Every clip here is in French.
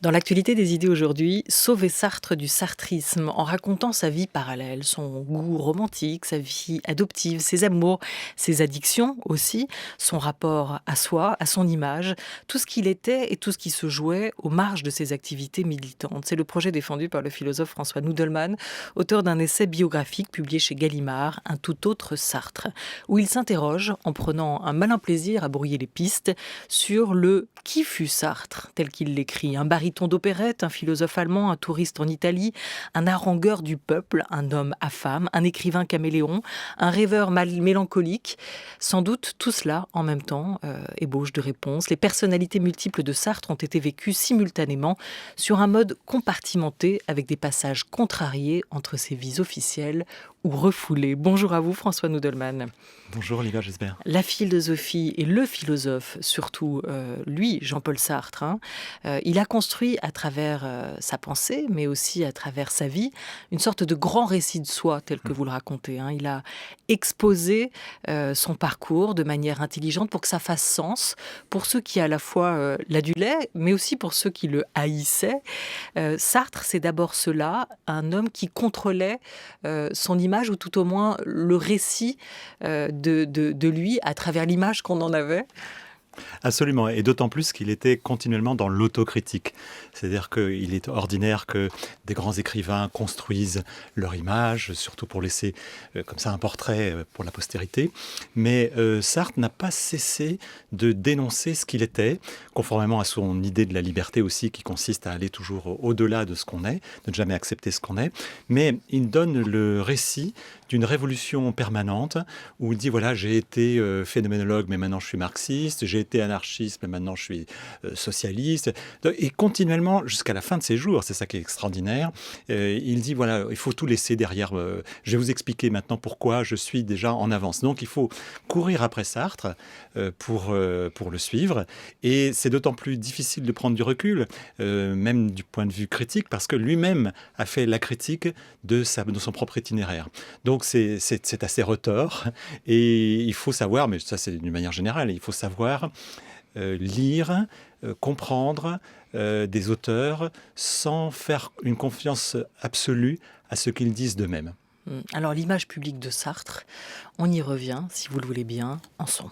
Dans l'actualité des idées aujourd'hui, sauver Sartre du sartrisme en racontant sa vie parallèle, son goût romantique, sa vie adoptive, ses amours, ses addictions aussi, son rapport à soi, à son image, tout ce qu'il était et tout ce qui se jouait aux marges de ses activités militantes. C'est le projet défendu par le philosophe François Nudelman, auteur d'un essai biographique publié chez Gallimard, Un tout autre Sartre, où il s'interroge, en prenant un malin plaisir à brouiller les pistes, sur le « qui fut Sartre ?» tel qu'il l'écrit. Un baryton d'opérette, un philosophe allemand, un touriste en Italie, un harangueur du peuple, un homme affame, un écrivain caméléon, un rêveur mélancolique. Sans doute tout cela en même temps, ébauche de réponse. Les personnalités multiples de Sartre ont été vécues simultanément sur un mode compartimenté avec des passages contrariés entre ses vies officielles ou refoulées. Bonjour à vous François Nudelman. Bonjour Olivia Gesbert. La philosophie et le philosophe, surtout lui, Jean-Paul Sartre, il a construit à travers sa pensée, mais aussi à travers sa vie, une sorte de grand récit de soi, tel que vous le racontez. Il a exposé son parcours de manière intelligente pour que ça fasse sens, pour ceux qui à la fois l'adulaient, mais aussi pour ceux qui le haïssaient. Sartre, c'est d'abord cela, un homme qui contrôlait son image, ou tout au moins le récit de lui à travers l'image qu'on en avait. Absolument, et d'autant plus qu'il était continuellement dans l'autocritique. C'est-à-dire qu'il est ordinaire que des grands écrivains construisent leur image, surtout pour laisser comme ça un portrait pour la postérité. Mais Sartre n'a pas cessé de dénoncer ce qu'il était, conformément à son idée de la liberté aussi, qui consiste à aller toujours au-delà de ce qu'on est, de ne jamais accepter ce qu'on est. Mais il donne le récit d'une révolution permanente, où il dit, voilà, j'ai été phénoménologue, mais maintenant je suis marxiste, j'ai été anarchiste, mais maintenant je suis socialiste. Et continuellement, jusqu'à la fin de ses jours, c'est ça qui est extraordinaire, il dit, voilà, il faut tout laisser derrière. Je vais vous expliquer maintenant pourquoi je suis déjà en avance. Donc il faut courir après Sartre pour le suivre. Et c'est d'autant plus difficile de prendre du recul, même du point de vue critique, parce que lui-même a fait la critique de son propre itinéraire. Donc c'est assez retors, et il faut savoir, mais ça c'est d'une manière générale, il faut savoir lire, comprendre des auteurs sans faire une confiance absolue à ce qu'ils disent d'eux-mêmes. Alors l'image publique de Sartre, on y revient, si vous le voulez bien, en son.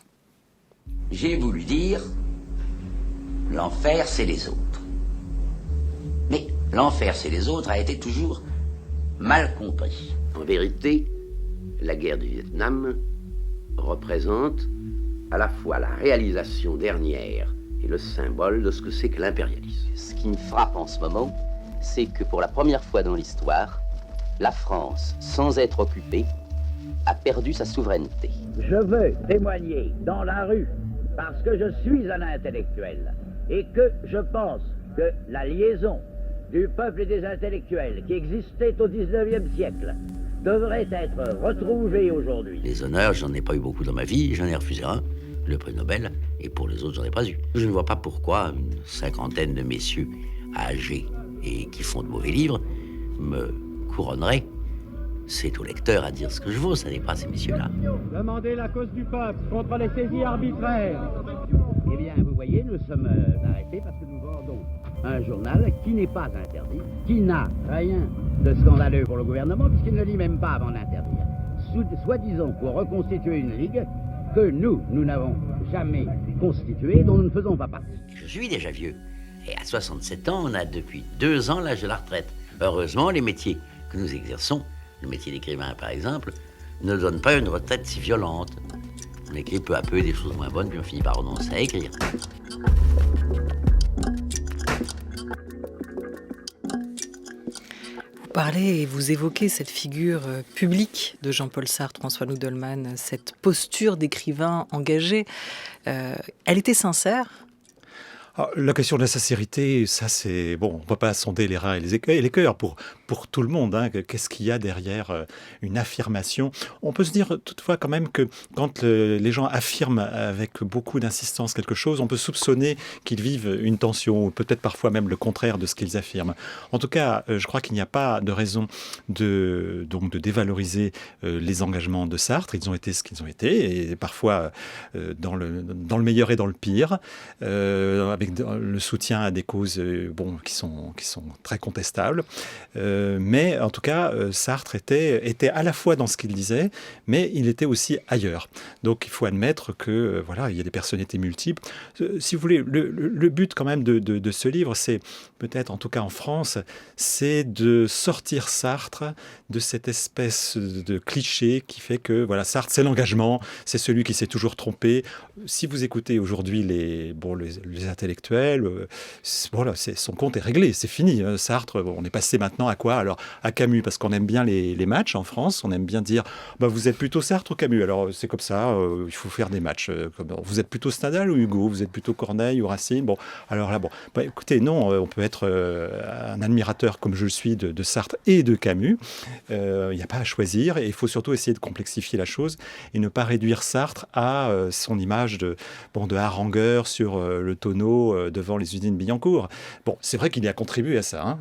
J'ai voulu dire, l'enfer c'est les autres. Mais l'enfer c'est les autres a été toujours mal compris. En vérité, la guerre du Vietnam représente à la fois la réalisation dernière et le symbole de ce que c'est que l'impérialisme. Ce qui me frappe en ce moment, c'est que pour la première fois dans l'histoire, la France, sans être occupée, a perdu sa souveraineté. Je veux témoigner dans la rue parce que je suis un intellectuel et que je pense que la liaison du peuple et des intellectuels qui existait au 19e siècle devrait être retrouvée aujourd'hui. Les honneurs, j'en ai pas eu beaucoup dans ma vie, j'en ai refusé un, le prix Nobel, et pour les autres, j'en ai pas eu. Je ne vois pas pourquoi une cinquantaine de messieurs âgés et qui font de mauvais livres me couronneraient. C'est au lecteur à dire ce que je vaux, ça n'est pas ces messieurs-là. Demandez la cause du peuple contre les saisies arbitraires. Eh bien, vous voyez, nous sommes arrêtés parce que nous vendons un journal qui n'est pas interdit, qui n'a rien de scandaleux pour le gouvernement, puisqu'il ne lit même pas avant d'interdire. Soi-disant pour reconstituer une ligue que nous n'avons jamais constituée, dont nous ne faisons pas partie. Je suis déjà vieux, et à 67 ans, on a depuis 2 ans l'âge de la retraite. Heureusement, les métiers que nous exerçons, le métier d'écrivain par exemple, ne donne pas une retraite si violente. On écrit peu à peu des choses moins bonnes, puis on finit par renoncer à écrire. Vous parlez et vous évoquez cette figure publique de Jean-Paul Sartre, François Nudelman, cette posture d'écrivain engagé. Elle était sincère ? La question de la sincérité, ça c'est... Bon, on ne peut pas sonder les reins et les cœurs pour pour tout le monde. Hein. Qu'est-ce qu'il y a derrière une affirmation? On peut se dire toutefois quand même que quand les gens affirment avec beaucoup d'insistance quelque chose, on peut soupçonner qu'ils vivent une tension, ou peut-être parfois même le contraire de ce qu'ils affirment. En tout cas, je crois qu'il n'y a pas de raison de dévaloriser les engagements de Sartre. Ils ont été ce qu'ils ont été, et parfois dans le meilleur et dans le pire, avec le soutien à des causes qui sont très contestables. Mais en tout cas, Sartre était à la fois dans ce qu'il disait, mais il était aussi ailleurs. Donc il faut admettre que il y a des personnalités multiples. Si vous voulez, le but quand même de ce livre, c'est peut-être, en tout cas en France, c'est de sortir Sartre de cette espèce de cliché qui fait que Sartre, c'est l'engagement, c'est celui qui s'est toujours trompé. Si vous écoutez aujourd'hui les intellectuels, son compte est réglé, c'est fini. Sartre, on est passé maintenant à quoi? Alors à Camus, parce qu'on aime bien les matchs en France, on aime bien dire vous êtes plutôt Sartre ou Camus? Alors c'est comme ça, il faut faire des matchs. Vous êtes plutôt Stendhal ou Hugo? Vous êtes plutôt Corneille ou Racine? Alors là, écoutez, non, on peut être un admirateur comme je le suis de Sartre et de Camus. Il n'y a pas à choisir, et il faut surtout essayer de complexifier la chose et ne pas réduire Sartre à son image de harangueur sur le tonneau devant les usines Billancourt. C'est vrai qu'il y a contribué à ça,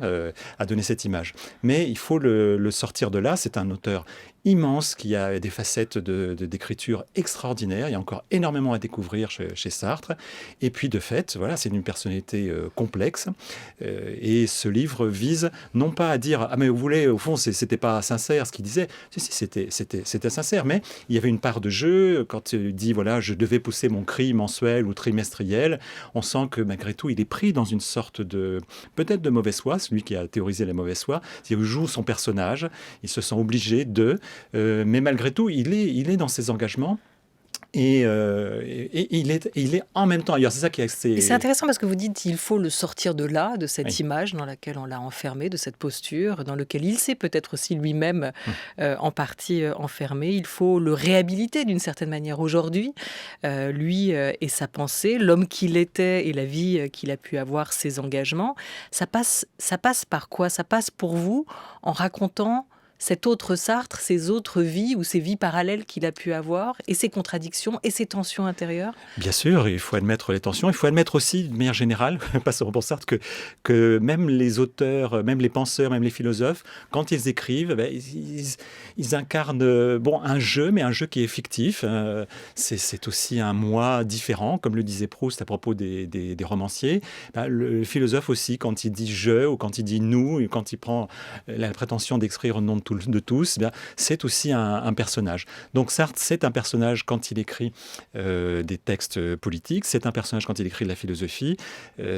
à donner cette image. Mais il faut le sortir de là. C'est un auteur immense, qui a des facettes d'écriture extraordinaires. Il y a encore énormément à découvrir chez Sartre. Et puis, de fait, c'est une personnalité complexe. Et ce livre vise non pas à dire « Ah, mais vous voulez, au fond, c'était pas sincère ce qu'il disait. » Si, c'était sincère, mais il y avait une part de jeu. Quand il dit « je devais pousser mon cri mensuel ou trimestriel », on sent que, malgré tout, il est pris dans une sorte peut-être de mauvaise foi, celui qui a théorisé la mauvaise foi. Il joue son personnage, il se sent obligé mais malgré tout, il est dans ses engagements. Et il est en même temps ailleurs. C'est ça qui est assez... Et c'est intéressant parce que vous dites qu'il faut le sortir de là, de cette image dans laquelle on l'a enfermé, de cette posture, dans laquelle il s'est peut-être aussi lui-même en partie enfermé. Il faut le réhabiliter d'une certaine manière aujourd'hui, lui et sa pensée, l'homme qu'il était et la vie qu'il a pu avoir, ses engagements. Ça passe par quoi? Ça passe pour vous en racontant cet autre Sartre, ces autres vies ou ces vies parallèles qu'il a pu avoir, et ses contradictions et ses tensions intérieures? Bien sûr, il faut admettre les tensions. Il faut admettre aussi, de manière générale, pas seulement pour Sartre, que même les auteurs, même les penseurs, même les philosophes, quand ils écrivent, ils incarnent un jeu, mais un jeu qui est fictif. C'est aussi un moi différent, comme le disait Proust à propos des romanciers. Le philosophe aussi, quand il dit « je » ou quand il dit « nous », et quand il prend la prétention d'écrire au nom de tous, c'est aussi un personnage. Donc Sartre, c'est un personnage quand il écrit des textes politiques, c'est un personnage quand il écrit de la philosophie,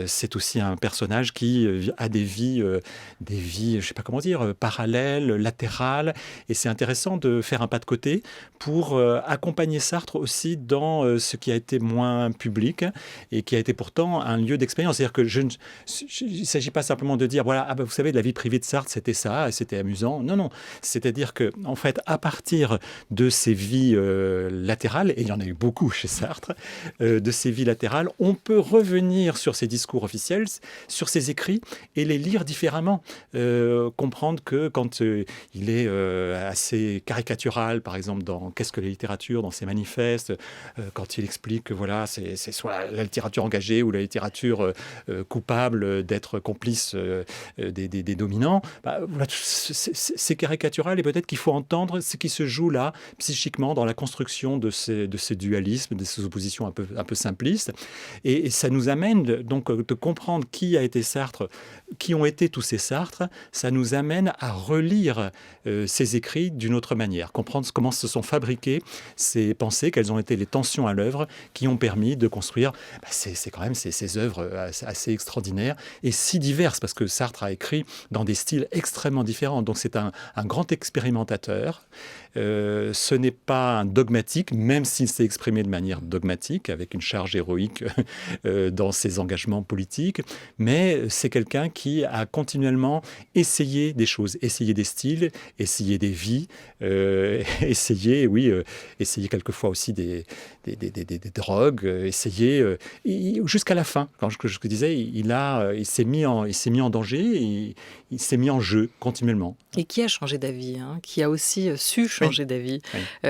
c'est aussi un personnage qui a des vies, je ne sais pas comment dire, parallèles, latérales, et c'est intéressant de faire un pas de côté pour accompagner Sartre aussi dans ce qui a été moins public et qui a été pourtant un lieu d'expérience. C'est-à-dire que il ne s'agit pas simplement de dire, vous savez, de la vie privée de Sartre, c'était ça, c'était amusant. Non. C'est-à-dire que, en fait, à partir de ces vies latérales, et il y en a eu beaucoup chez Sartre, de ces vies latérales, on peut revenir sur ses discours officiels, sur ses écrits, et les lire différemment. Comprendre que quand il est assez caricatural, par exemple, dans Qu'est-ce que la littérature, dans ses manifestes, quand il explique que c'est soit la littérature engagée ou la littérature coupable d'être complice des dominants, c'est caricatural, et peut-être qu'il faut entendre ce qui se joue là, psychiquement, dans la construction de ces dualismes, de ces oppositions un peu simplistes. Et ça nous amène donc de comprendre qui a été Sartre, qui ont été tous ces Sartres. Ça nous amène à relire ces écrits d'une autre manière, comprendre comment se sont fabriquées ces pensées, quelles ont été les tensions à l'œuvre qui ont permis de construire c'est quand même ces œuvres assez extraordinaires et si diverses, parce que Sartre a écrit dans des styles extrêmement différents. Donc c'est un grand expérimentateur Ce n'est pas un dogmatique, même s'il s'est exprimé de manière dogmatique, avec une charge héroïque dans ses engagements politiques, mais c'est quelqu'un qui a continuellement essayé des choses, essayé des styles, essayé des vies, essayé quelquefois aussi des drogues, jusqu'à la fin. Quand je disais, il s'est mis en danger, il s'est mis en jeu continuellement. Et qui a changé d'avis, qui a aussi su changer d'avis. Oui.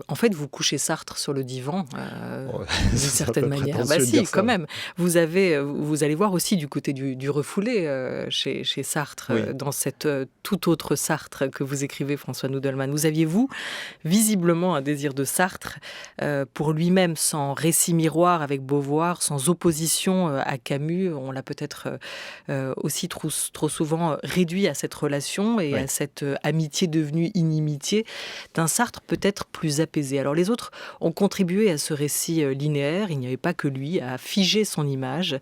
En fait, vous couchez Sartre sur le divan, d'une C'est un certaine peu manière. prétentieux de Si, dire ça. quand même. Vous allez voir aussi du côté du refoulé chez Sartre, Oui. dans cette tout autre Sartre que vous écrivez, François Nudelman. Vous aviez, vous, visiblement un désir de Sartre pour lui-même, sans récit miroir avec Beauvoir, sans opposition à Camus. On l'a peut-être aussi trop souvent réduit à cette relation et Oui. à cette amitié devenue inimitié d'un Sartre peut-être plus apaisé. Alors les autres ont contribué à ce récit linéaire, il n'y avait pas que lui, à figer son image.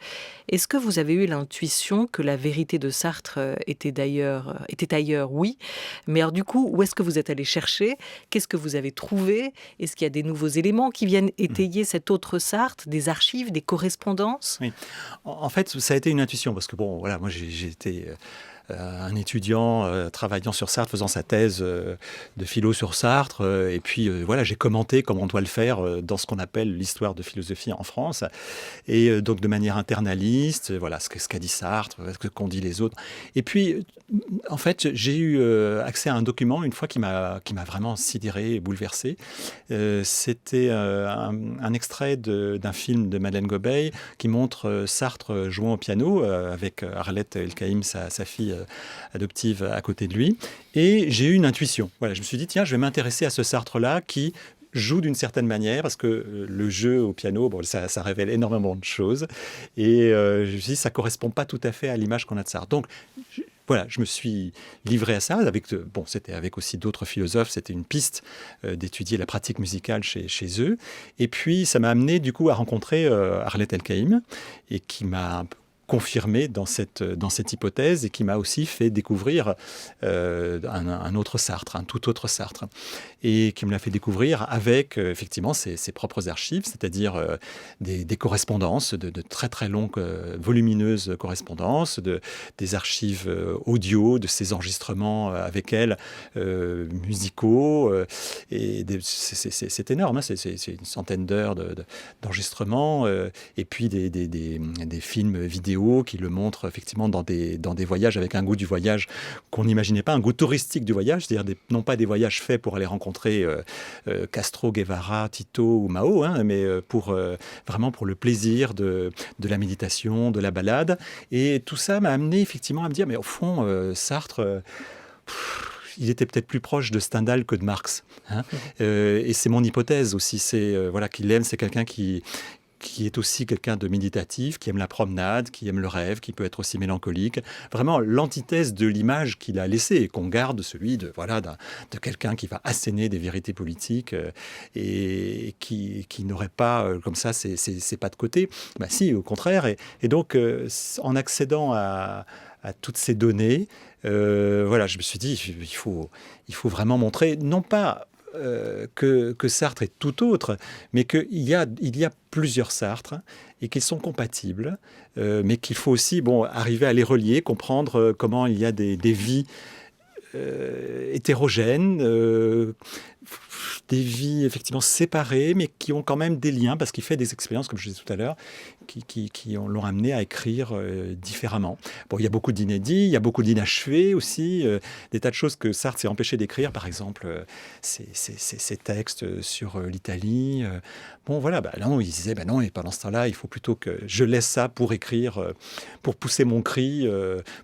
Est-ce que vous avez eu l'intuition que la vérité de Sartre était ailleurs? Oui. Mais alors du coup, où est-ce que vous êtes allé chercher? Qu'est-ce que vous avez trouvé? Est-ce qu'il y a des nouveaux éléments qui viennent étayer cet autre Sartre? Des archives, des correspondances? Oui. En fait, ça a été une intuition, parce que moi j'ai été un étudiant travaillant sur Sartre, faisant sa thèse de philo sur Sartre, et puis j'ai commenté comme on doit le faire dans ce qu'on appelle l'histoire de philosophie en France, et donc de manière internaliste, ce qu'a dit Sartre, ce qu'ont dit les autres. Et puis, en fait, j'ai eu accès à un document une fois qui m'a vraiment sidéré et bouleversé. C'était un extrait d'un film de Madeleine Gobeil qui montre Sartre jouant au piano avec Arlette Elkaïm, sa fille adoptive, à côté de lui. Et j'ai eu une intuition. Je me suis dit, tiens, je vais m'intéresser à ce Sartre-là qui joue d'une certaine manière, parce que le jeu au piano, ça révèle énormément de choses. Et je me suis dit, ça ne correspond pas tout à fait à l'image qu'on a de Sartre. Donc, je me suis livré à ça. C'était avec aussi d'autres philosophes. C'était une piste d'étudier la pratique musicale chez eux. Et puis, ça m'a amené du coup à rencontrer Arlette Elkaïm, et qui m'a un peu confirmé dans cette hypothèse, et qui m'a aussi fait découvrir un autre Sartre, un tout autre Sartre, et qui me l'a fait découvrir avec effectivement ses propres archives, c'est-à-dire des correspondances, de très très longues, volumineuses correspondances, des archives audio, de ses enregistrements avec elle, musicaux, et c'est énorme, c'est une centaine d'heures d'enregistrements, et puis des films vidéo qui le montrent effectivement dans des voyages, avec un goût du voyage qu'on n'imaginait pas, un goût touristique du voyage, c'est-à-dire non pas des voyages faits pour aller rencontrer Castro, Guevara, Tito ou Mao, mais vraiment pour le plaisir de la méditation, de la balade. Et tout ça m'a amené effectivement à me dire, mais au fond, Sartre... il était peut-être plus proche de Stendhal que de Marx. Et c'est mon hypothèse aussi, qu'il aime, c'est quelqu'un qui est aussi quelqu'un de méditatif, qui aime la promenade, qui aime le rêve, qui peut être aussi mélancolique. Vraiment l'antithèse de l'image qu'il a laissée, et qu'on garde, celui de quelqu'un qui va asséner des vérités politiques et qui n'aurait pas, comme ça, ses pas de côté. Si, au contraire. Et donc, en accédant à toutes ces données, je me suis dit, il faut vraiment montrer, non pas que Sartre est tout autre, mais qu'il y a plusieurs Sartres et qu'ils sont compatibles, mais qu'il faut aussi arriver à les relier, comprendre comment il y a des vies hétérogènes, des vies effectivement séparées, mais qui ont quand même des liens, parce qu'il fait des expériences, comme je disais tout à l'heure, qui l'ont amené à écrire différemment. Il y a beaucoup d'inédits, il y a beaucoup d'inachevés aussi, des tas de choses que Sartre s'est empêché d'écrire, par exemple ces textes sur l'Italie. Non, il disait, non, et pendant ce temps-là, il faut plutôt que je laisse ça pour écrire, pour pousser mon cri,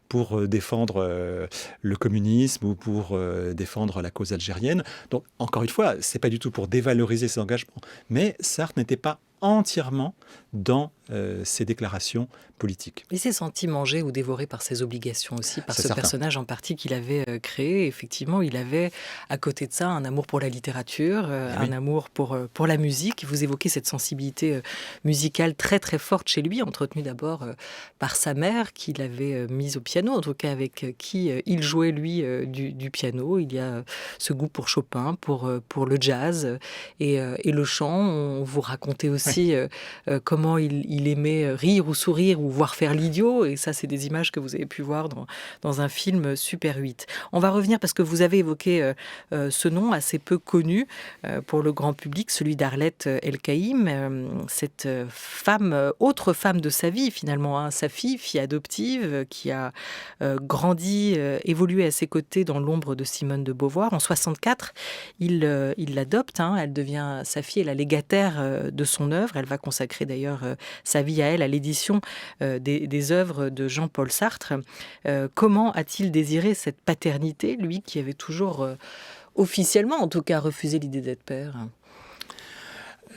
pour défendre le communisme ou pour défendre la cause algérienne. Donc, encore une fois, c'est pas du tout pour dévaloriser ses engagements, mais Sartre n'était pas entièrement dans ses déclarations politiques. Il s'est senti mangé ou dévoré par ses obligations aussi, par C'est ce certain. personnage en partie qu'il avait créé. Effectivement, il avait à côté de ça un amour pour la littérature, Oui. un amour pour la musique. Vous évoquez cette sensibilité musicale très très forte chez lui, entretenue d'abord par sa mère qui l'avait mise au piano, en tout cas avec qui il jouait lui du piano. Il y a ce goût pour Chopin, pour le jazz et le chant. On vous racontait aussi comment il aimait rire ou sourire ou voir faire l'idiot. Et ça, c'est des images que vous avez pu voir dans un film Super 8. On va revenir parce que vous avez évoqué ce nom assez peu connu pour le grand public, celui d'Arlette El-Kaïm, cette femme, autre femme de sa vie finalement, hein, sa fille adoptive, qui a grandi, évolué à ses côtés dans l'ombre de Simone de Beauvoir. En 64, il l'adopte, hein, elle devient sa fille et la légataire de son œuvre. Elle va consacrer d'ailleurs sa vie à elle, à l'édition des œuvres de Jean-Paul Sartre. Comment a-t-il désiré cette paternité, lui qui avait toujours, officiellement en tout cas, refusé l'idée d'être père?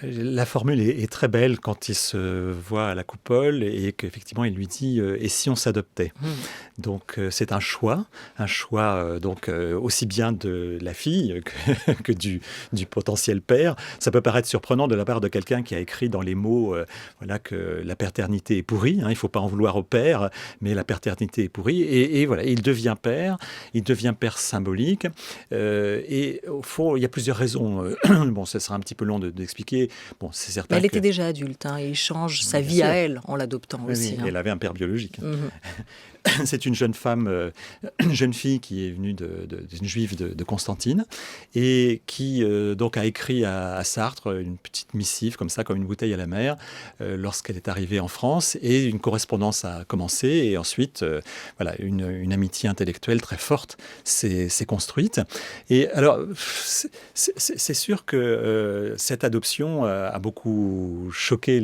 La formule est très belle quand il se voit à la coupole et qu'effectivement il lui dit et si on s'adoptait. Donc c'est un choix donc aussi bien de la fille que du potentiel père. Ça peut paraître surprenant de la part de quelqu'un qui a écrit dans les mots voilà, que la paternité est pourrie, hein, il ne faut pas en vouloir au père, mais la paternité est pourrie. Et voilà, il devient père symbolique. Et au fond, il y a plusieurs raisons. Bon, ce sera un petit peu long d'expliquer. Bon, c'est certain Mais elle que... était déjà adulte, hein, et il change sa Bien vie sûr. à elle en l'adoptant Oui, aussi. oui, Hein. elle avait un père biologique. Mhm. C'est une jeune femme, une jeune fille qui est venue d'une juive de Constantine et qui donc a écrit à Sartre une petite missive comme ça, comme une bouteille à la mer, lorsqu'elle est arrivée en France, et une correspondance a commencé et ensuite voilà, une amitié intellectuelle très forte s'est construite. Et alors c'est sûr que cette adoption a beaucoup choqué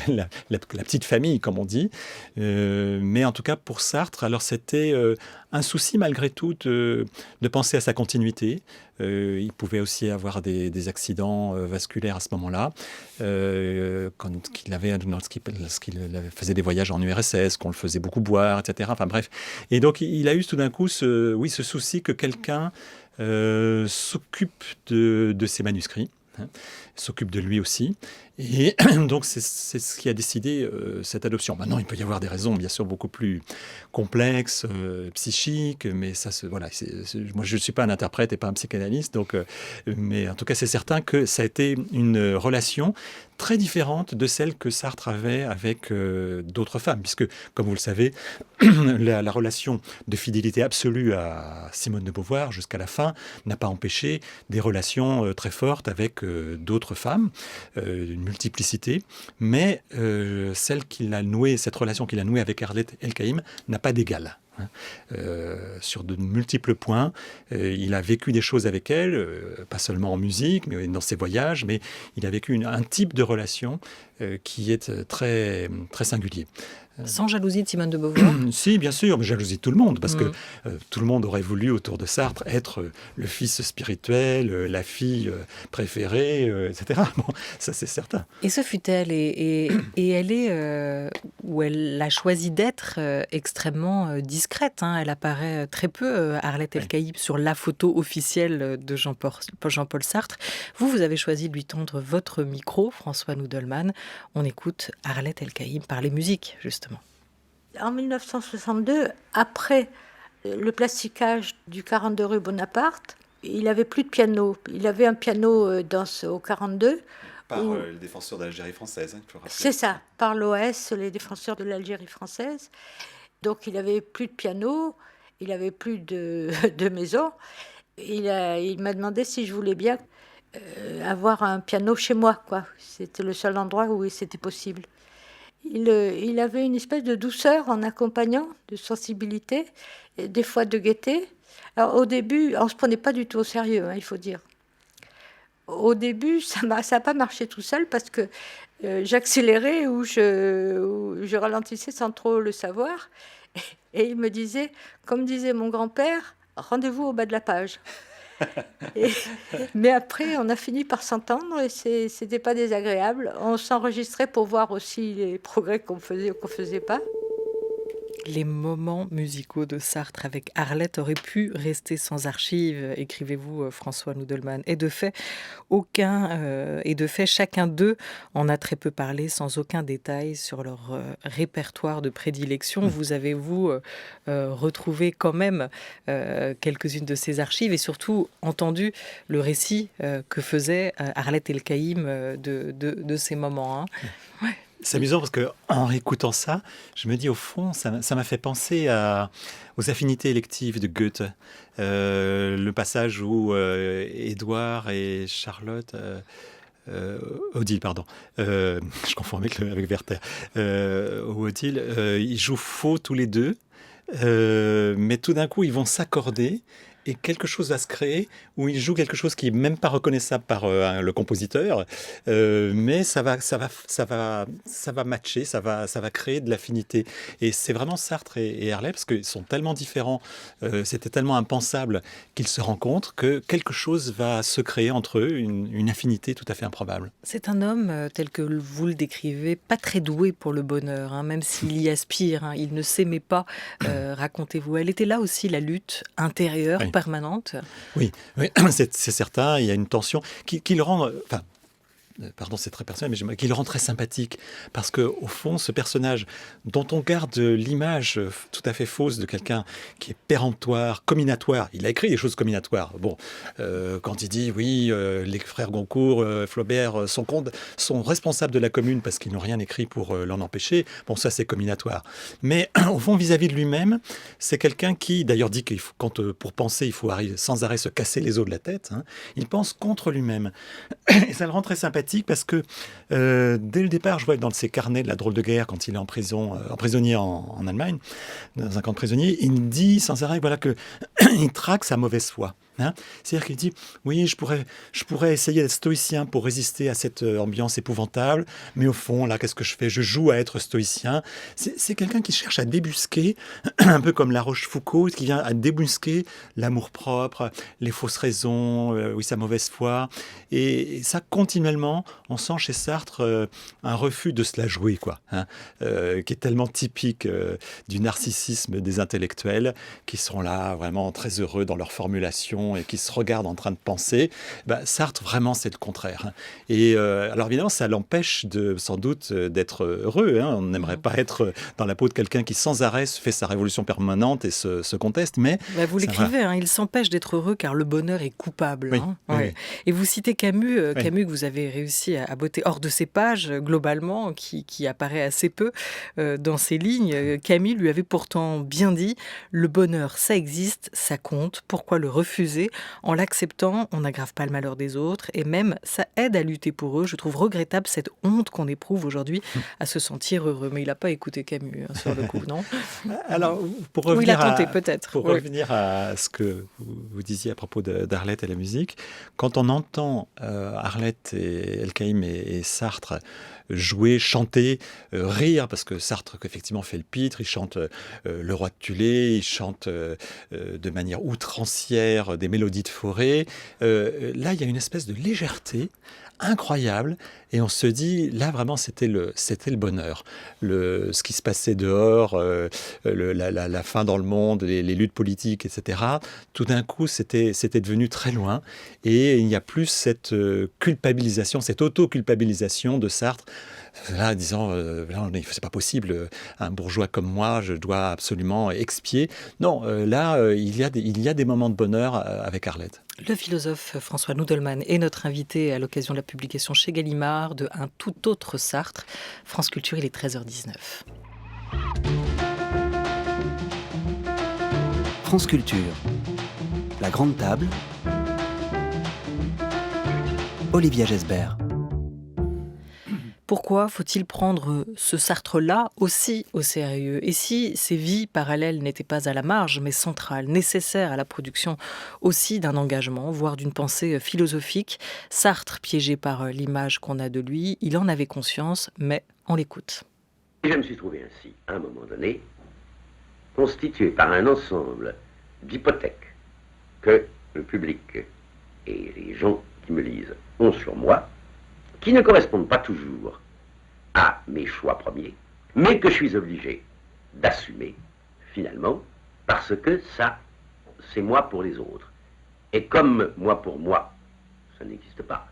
la petite famille, comme on dit, mais en tout cas pour Sartre, alors c'était un souci malgré tout de penser à sa continuité. Il pouvait aussi avoir des accidents vasculaires à ce moment-là, lorsqu'il faisait des voyages en URSS, qu'on le faisait beaucoup boire, etc. Enfin bref. Et donc il a eu tout d'un coup ce souci que quelqu'un s'occupe de ses manuscrits, hein, s'occupe de lui aussi. Et donc, c'est ce qui a décidé cette adoption. Maintenant, il peut y avoir des raisons, bien sûr, beaucoup plus complexes, psychiques, mais ça, voilà, moi, je ne suis pas un interprète et pas un psychanalyste, donc, mais en tout cas, c'est certain que ça a été une relation très différente de celle que Sartre avait avec d'autres femmes, puisque, comme vous le savez, la relation de fidélité absolue à Simone de Beauvoir jusqu'à la fin n'a pas empêché des relations très fortes avec d'autres femmes, une multiplicité, mais cette relation qu'il a nouée avec Arlette El-Kaïm n'a pas d'égal. Sur de multiples points, il a vécu des choses avec elle, pas seulement en musique, mais dans ses voyages, mais il a vécu un type de relation qui est très, très singulier. Sans jalousie de Simone de Beauvoir? Si, bien sûr, mais jalousie de tout le monde, parce que tout le monde aurait voulu autour de Sartre être le fils spirituel, la fille préférée, etc. Bon, ça c'est certain. Et ce fut elle, et elle est, où elle a choisi d'être extrêmement discrète. Hein. Elle apparaît très peu, Arlette El-Kaïm, sur la photo officielle de Jean-Paul Sartre. Vous avez choisi de lui tendre votre micro, François Nudelman. On écoute Arlette El-Kaïm parler musique, justement. En 1962, après le plasticage du 42 rue Bonaparte, il n'avait plus de piano. Il avait un piano au 42. Par les défenseurs de l'Algérie française, hein, il faut rappeler. C'est ça, par l'OS, les défenseurs de l'Algérie française. Donc il n'avait plus de piano, il n'avait plus de maison. Il m'a demandé si je voulais bien avoir un piano chez moi, quoi. C'était le seul endroit où c'était possible. Il avait une espèce de douceur en accompagnant, de sensibilité, et des fois de gaieté. Alors au début, on ne se prenait pas du tout au sérieux, hein, il faut dire. Au début, ça n'a pas marché tout seul parce que j'accélérais ou je ralentissais sans trop le savoir. Et il me disait, comme disait mon grand-père, rendez-vous au bas de la page. Et- mais après, on a fini par s'entendre et c'était pas désagréable. On s'enregistrait pour voir aussi les progrès qu'on faisait ou qu'on faisait pas. Les moments musicaux de Sartre avec Arlette auraient pu rester sans archives, écrivez-vous François Nudelman. Et de fait, chacun d'eux en a très peu parlé, sans aucun détail sur leur répertoire de prédilection. Vous avez, retrouvé quand même quelques-unes de ces archives et surtout entendu le récit que faisait Arlette Elkaïm de ces moments. Hein. Ouais. C'est amusant parce que en réécoutant ça, je me dis au fond, ça m'a fait penser aux affinités électives de Goethe. Le passage où Édouard et Charlotte, Odile, pardon, je confonds avec Werther, ou Odile, ils jouent faux tous les deux, mais tout d'un coup ils vont s'accorder. Et quelque chose va se créer où il joue quelque chose qui est même pas reconnaissable par le compositeur, mais ça va matcher, ça va créer de l'affinité. Et c'est vraiment Sartre et Harley parce qu'ils sont tellement différents, c'était tellement impensable qu'ils se rencontrent que quelque chose va se créer entre eux, une affinité tout à fait improbable. C'est un homme, tel que vous le décrivez, pas très doué pour le bonheur, hein, même s'il y aspire. Hein, il ne s'aimait pas, racontez-vous. Elle était là aussi, la lutte intérieure, Oui. permanente. Oui, c'est certain, il y a une tension qui le rend... Enfin, pardon, c'est très personnel, mais qui le rend très sympathique. Parce qu'au fond, ce personnage dont on garde l'image tout à fait fausse de quelqu'un qui est péremptoire, comminatoire, il a écrit des choses comminatoires. Bon, quand il dit, oui, les frères Goncourt, Flaubert sont responsables de la commune parce qu'ils n'ont rien écrit pour l'en empêcher, bon, ça c'est comminatoire. Mais au fond, vis-à-vis de lui-même, c'est quelqu'un qui, d'ailleurs, dit qu'il faut, pour penser, il faut sans arrêt se casser les os de la tête. Hein, il pense contre lui-même. Et ça le rend très sympathique parce que dès le départ, je vois dans ses carnets de la drôle de guerre, quand il est en prison, prisonnier en Allemagne, dans un camp de prisonniers, il dit sans arrêt que il traque sa mauvaise foi. Hein, c'est-à-dire qu'il dit, oui, je pourrais essayer d'être stoïcien pour résister à cette ambiance épouvantable, mais au fond, là, qu'est-ce que je fais ? Je joue à être stoïcien. C'est quelqu'un qui cherche à débusquer, un peu comme La Rochefoucauld, qui vient à débusquer l'amour-propre, les fausses raisons, oui, sa mauvaise foi. Et ça, continuellement, on sent chez Sartre un refus de se la jouer, quoi, hein, qui est tellement typique du narcissisme des intellectuels, qui sont là, vraiment très heureux dans leur formulation, et qui se regardent en train de penser. Sartre, vraiment, c'est le contraire. Hein. Et alors évidemment, ça l'empêche sans doute d'être heureux. Hein. On n'aimerait pas être dans la peau de quelqu'un qui sans arrêt fait sa révolution permanente et se conteste. Mais vous l'écrivez, hein, il s'empêche d'être heureux car le bonheur est coupable. Oui, hein. oui, Ouais. oui. Et vous citez Camus, Oui. Camus que vous avez réussi à botter hors de ses pages, globalement, qui apparaît assez peu dans ses lignes. Camus lui avait pourtant bien dit « Le bonheur, ça existe, ça compte, pourquoi le refuser ? En l'acceptant, on n'aggrave pas le malheur des autres et même ça aide à lutter pour eux. Je trouve regrettable cette honte qu'on éprouve aujourd'hui à se sentir heureux. » Mais il n'a pas écouté Camus, hein, sur le coup, non ? Alors, pour Ou il a revenir tenté, peut-être. pour Oui. revenir à ce que vous disiez à propos d'Arlette et la musique, quand on entend Arlette et Elkaïm et Sartre jouer, chanter, rire, parce que Sartre effectivement fait le pitre, il chante Le Roi de Tulé, il chante de manière outrancière des mélodies de forêt. Là, il y a une espèce de légèreté incroyable et on se dit là vraiment c'était le bonheur, ce qui se passait dehors, la faim dans le monde, les luttes politiques, etc. Tout d'un coup c'était devenu très loin et il n'y a plus cette culpabilisation, cette auto-culpabilisation de Sartre là disant c'est pas possible, un bourgeois comme moi je dois absolument expier. Non, là il y a des moments de bonheur avec Arlette. Le philosophe François Nudelman est notre invité à l'occasion de la publication chez Gallimard de Un tout autre Sartre. France Culture, il est 13h19. France Culture, la grande table, Olivia Gesbert. Pourquoi faut-il prendre ce Sartre-là aussi au sérieux ? Et si ces vies parallèles n'étaient pas à la marge, mais centrales, nécessaires à la production aussi d'un engagement, voire d'une pensée philosophique, Sartre, piégé par l'image qu'on a de lui, il en avait conscience, mais on l'écoute. Je me suis trouvé ainsi, à un moment donné, constitué par un ensemble d'hypothèques que le public et les gens qui me lisent ont sur moi, qui ne correspondent pas toujours à mes choix premiers, mais que je suis obligé d'assumer finalement, parce que ça, c'est moi pour les autres. Et comme moi pour moi, ça n'existe pas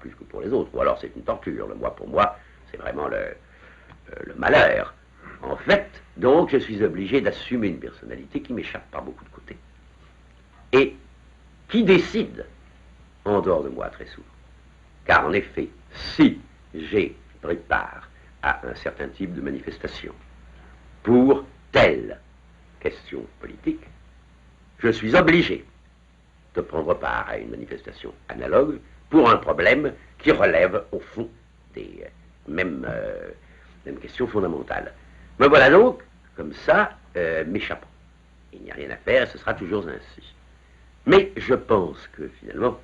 plus que pour les autres, ou alors c'est une torture, le moi pour moi, c'est vraiment le malheur. En fait, donc, je suis obligé d'assumer une personnalité qui m'échappe par beaucoup de côtés. Et qui décide en dehors de moi très souvent. Car en effet, si j'ai pris part à un certain type de manifestation pour telle question politique, je suis obligé de prendre part à une manifestation analogue pour un problème qui relève au fond des mêmes questions fondamentales. Me voilà donc, comme ça, m'échappant. Il n'y a rien à faire, ce sera toujours ainsi. Mais je pense que finalement,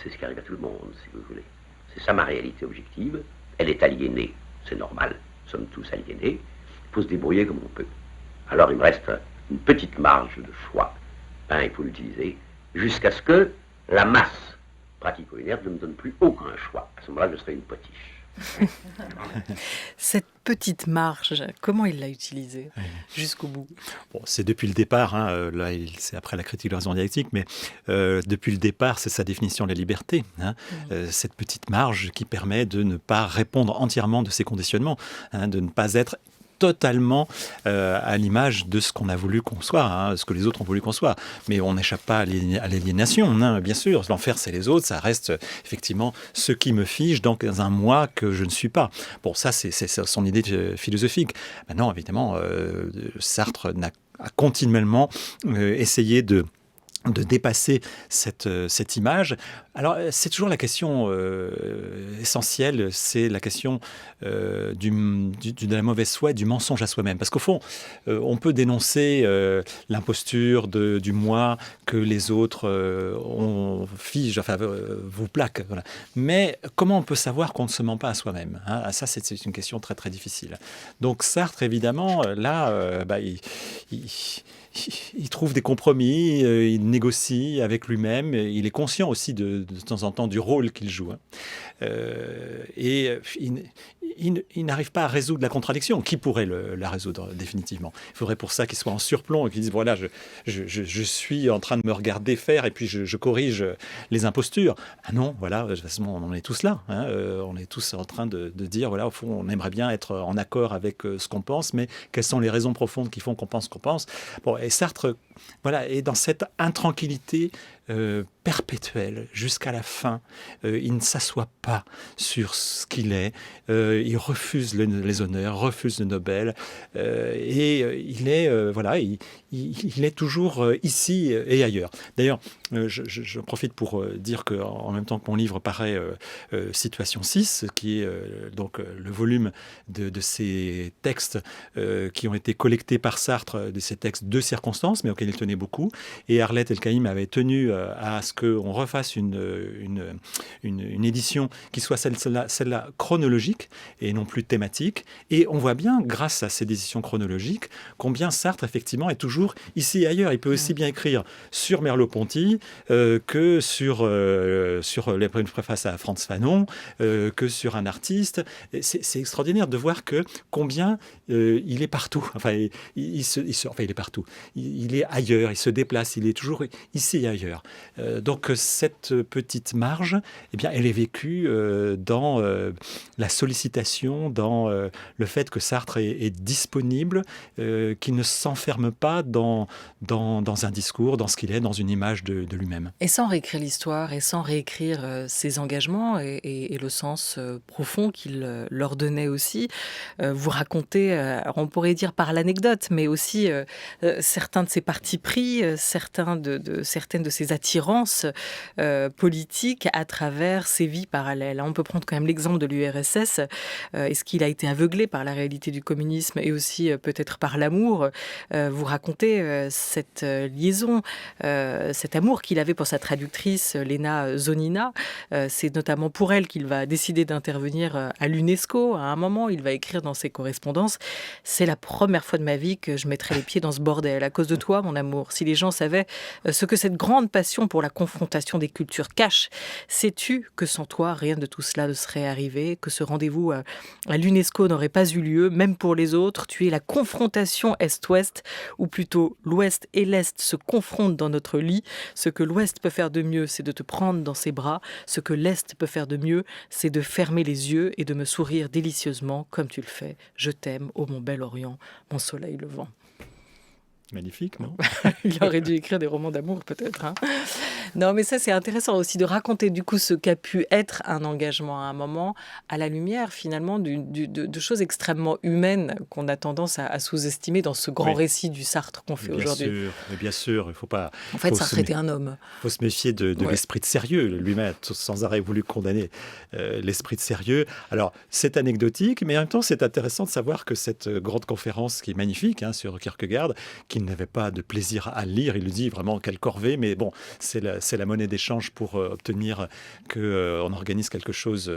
c'est ce qui arrive à tout le monde, si vous voulez. C'est ça ma réalité objective. Elle est aliénée, c'est normal. Nous sommes tous aliénés. Il faut se débrouiller comme on peut. Alors il me reste une petite marge de choix. Il faut l'utiliser jusqu'à ce que la masse pratico-inerte ne me donne plus aucun choix. À ce moment-là, je serai une potiche. Cette petite marge, comment il l'a utilisée jusqu'au bout? Bon, c'est depuis le départ, hein, là c'est après la critique de la raison dialectique, mais depuis le départ, c'est sa définition de la liberté. Cette petite marge qui permet de ne pas répondre entièrement de ses conditionnements, de ne pas être totalement à l'image de ce qu'on a voulu qu'on soit, ce que les autres ont voulu qu'on soit. Mais on n'échappe pas à l'aliénation, bien sûr. L'enfer, c'est les autres. Ça reste effectivement ce qui me fige dans un moi que je ne suis pas. Bon, ça, c'est son idée philosophique. Maintenant, évidemment, Sartre a continuellement essayé de dépasser cette image. Alors, c'est toujours la question essentielle, c'est la question de la mauvaise foi et du mensonge à soi-même. Parce qu'au fond, on peut dénoncer l'imposture du moi que les autres figent, vous plaquent. Voilà. Mais comment on peut savoir qu'on ne se ment pas à soi-même, Ça, c'est une question très, très difficile. Donc, Sartre, évidemment, là, il trouve des compromis, il négocie avec lui-même, il est conscient aussi de temps en temps du rôle qu'il joue. Et il n'arrive pas à résoudre la contradiction. Qui pourrait la résoudre définitivement? Il faudrait pour ça qu'il soit en surplomb et qu'il dise, voilà, je suis en train de me regarder faire et puis je corrige les impostures. Ah non, voilà, de toute façon, on en est tous là. On est tous en train de dire, voilà, au fond, on aimerait bien être en accord avec ce qu'on pense, mais quelles sont les raisons profondes qui font qu'on pense ce qu'on pense? Bon, et Sartre, voilà, est dans cette intranquillité perpétuelle jusqu'à la fin. Il ne s'assoit pas sur ce qu'il est. Il refuse les honneurs, refuse le Nobel. Et il est, il est toujours ici et ailleurs. D'ailleurs, je profite pour dire qu'en même temps que mon livre paraît Situation 6, qui est donc le volume de ces textes qui ont été collectés par Sartre, de ces textes de circonstances, mais auxquels il tenait beaucoup. Et Arlette Elkaïm avait tenu à ce qu'on refasse une édition qui soit celle-là chronologique et non plus thématique. Et on voit bien, grâce à ces éditions chronologiques, combien Sartre, effectivement, est toujours ici et ailleurs. Il peut aussi bien écrire sur Merleau-Ponty que sur les préfaces à Frantz Fanon, que sur un artiste. C'est extraordinaire de voir combien il est partout. Enfin, il est partout. Il est ailleurs, il se déplace, il est toujours ici et ailleurs. Donc cette petite marge, eh bien, elle est vécue dans la sollicitation, dans le fait que Sartre est disponible, qu'il ne s'enferme pas dans un discours, dans ce qu'il est, dans une image de lui-même. Et sans réécrire l'histoire, et sans réécrire ses engagements et le sens profond qu'il leur donnait aussi, vous racontez, alors on pourrait dire par l'anecdote, mais aussi certains de ses partis pris, certaines de ses attirances politiques à travers ses vies parallèles. On peut prendre quand même l'exemple de l'URSS. Est-ce qu'il a été aveuglé par la réalité du communisme et aussi peut-être par l'amour? Vous racontez cette liaison, cet amour qu'il avait pour sa traductrice Lena Zonina. C'est notamment pour elle qu'il va décider d'intervenir à l'UNESCO. À un moment, il va écrire dans ses correspondances: c'est la première fois de ma vie que je mettrai les pieds dans ce bordel. À cause de toi, mon amour, si les gens savaient ce que cette grande passion pour la confrontation des cultures cache, sais-tu que sans toi, rien de tout cela ne serait arrivé, que ce rendez-vous à l'UNESCO n'aurait pas eu lieu, même pour les autres. Tu es la confrontation Est-Ouest, ou plutôt l'Ouest et l'Est se confrontent dans notre lit. Ce que l'Ouest peut faire de mieux, c'est de te prendre dans ses bras. Ce que l'Est peut faire de mieux, c'est de fermer les yeux et de me sourire délicieusement comme tu le fais. Je t'aime, ô mon bel Orient, mon soleil levant. Magnifique, non? Il aurait dû écrire des romans d'amour, peut-être. Hein. Non, mais ça, c'est intéressant aussi de raconter du coup ce qu'a pu être un engagement à un moment, à la lumière finalement de choses extrêmement humaines qu'on a tendance à sous-estimer dans ce grand récit du Sartre qu'on fait aujourd'hui. Bien sûr, il ne faut pas... En fait, Sartre était un homme. Il faut se méfier de l'esprit de sérieux. Lui-même a sans arrêt voulu condamner l'esprit de sérieux. Alors, c'est anecdotique, mais en même temps, c'est intéressant de savoir que cette grande conférence qui est magnifique sur Kierkegaard, qu'il n'avait pas de plaisir à lire, il le dit vraiment, quelle corvée, mais bon, c'est la monnaie d'échange pour obtenir qu'on organise quelque chose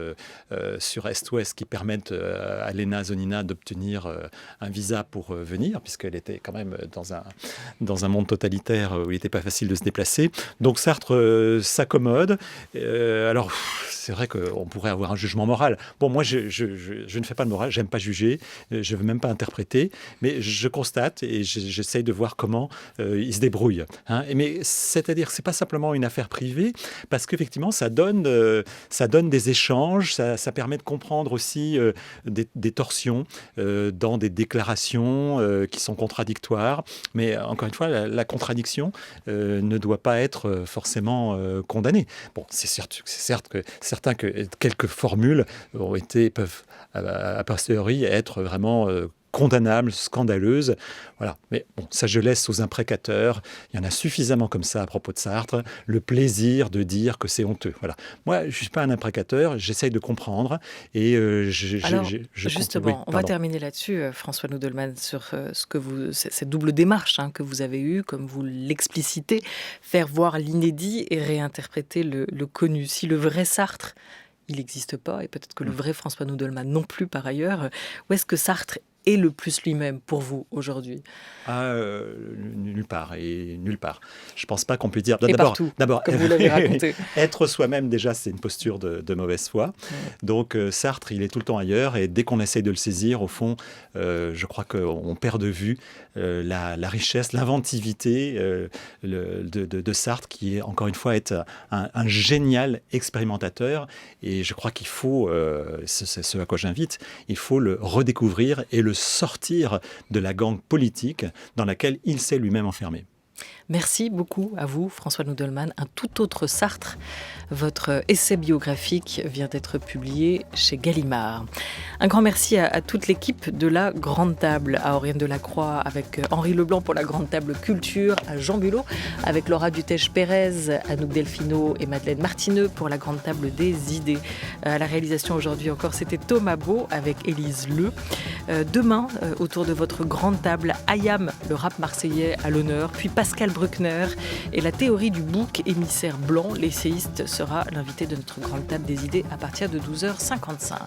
sur Est-Ouest qui permette à Lena Zonina d'obtenir un visa pour venir, puisqu'elle était quand même dans un monde totalitaire où il n'était pas facile de se déplacer. Donc Sartre s'accommode. Alors, c'est vrai qu'on pourrait avoir un jugement moral. Bon, moi, je ne fais pas de morale, j'aime pas juger, je ne veux même pas interpréter, mais je constate et j'essaye de voir comment il se débrouille. Mais c'est-à-dire que ce n'est pas simplement une affaire privée, parce qu'effectivement, ça donne des échanges, ça permet de comprendre aussi des torsions dans des déclarations qui sont contradictoires. Mais encore une fois, la contradiction ne doit pas être forcément condamnée. Bon, c'est certes que certains que quelques formules peuvent a posteriori être vraiment condamnables, scandaleuses. Voilà. Mais bon, ça je laisse aux imprécateurs. Il y en a suffisamment comme ça à propos de Sartre. Le plaisir de dire que c'est honteux. Voilà. Moi, je ne suis pas un imprécateur. J'essaye de comprendre. Et Alors, justement, on va terminer là-dessus, François Nudelman, sur cette double démarche que vous avez eue, comme vous l'explicitez, faire voir l'inédit et réinterpréter le connu. Si le vrai Sartre, il n'existe pas, et peut-être que le vrai François Nudelman non plus par ailleurs, où est-ce que Sartre est le plus lui-même pour vous aujourd'hui? Nulle part et nulle part. Je ne pense pas qu'on puisse dire... D'abord, comme vous l'avez raconté. Être soi-même, déjà, c'est une posture de mauvaise foi. Ouais. Donc, Sartre, il est tout le temps ailleurs. Et dès qu'on essaye de le saisir, au fond, je crois qu'on perd de vue la richesse, l'inventivité de Sartre, qui est, encore une fois, être un génial expérimentateur. Et je crois qu'il faut, c'est ce à quoi j'invite, il faut le redécouvrir et le sortir de la gangue politique dans laquelle il s'est lui-même enfermé. Merci beaucoup à vous, François Nudelman. Un tout autre Sartre. Votre essai biographique vient d'être publié chez Gallimard. Un grand merci à toute l'équipe de La Grande Table, à Auriane Delacroix avec Henri Leblanc pour La Grande Table Culture, à Jean Bulot avec Laura Dutèche-Pérez, Anouk Delfino et Madeleine Martineux pour La Grande Table des Idées. À la réalisation aujourd'hui encore, c'était Thomas Beau avec Élise Leu. Demain, autour de votre grande table, Ayam, le rap marseillais à l'honneur, puis Pascal Bruckner et la théorie du bouc émissaire blanc, l'essayiste, sera l'invité de notre grande table des idées à partir de 12h55.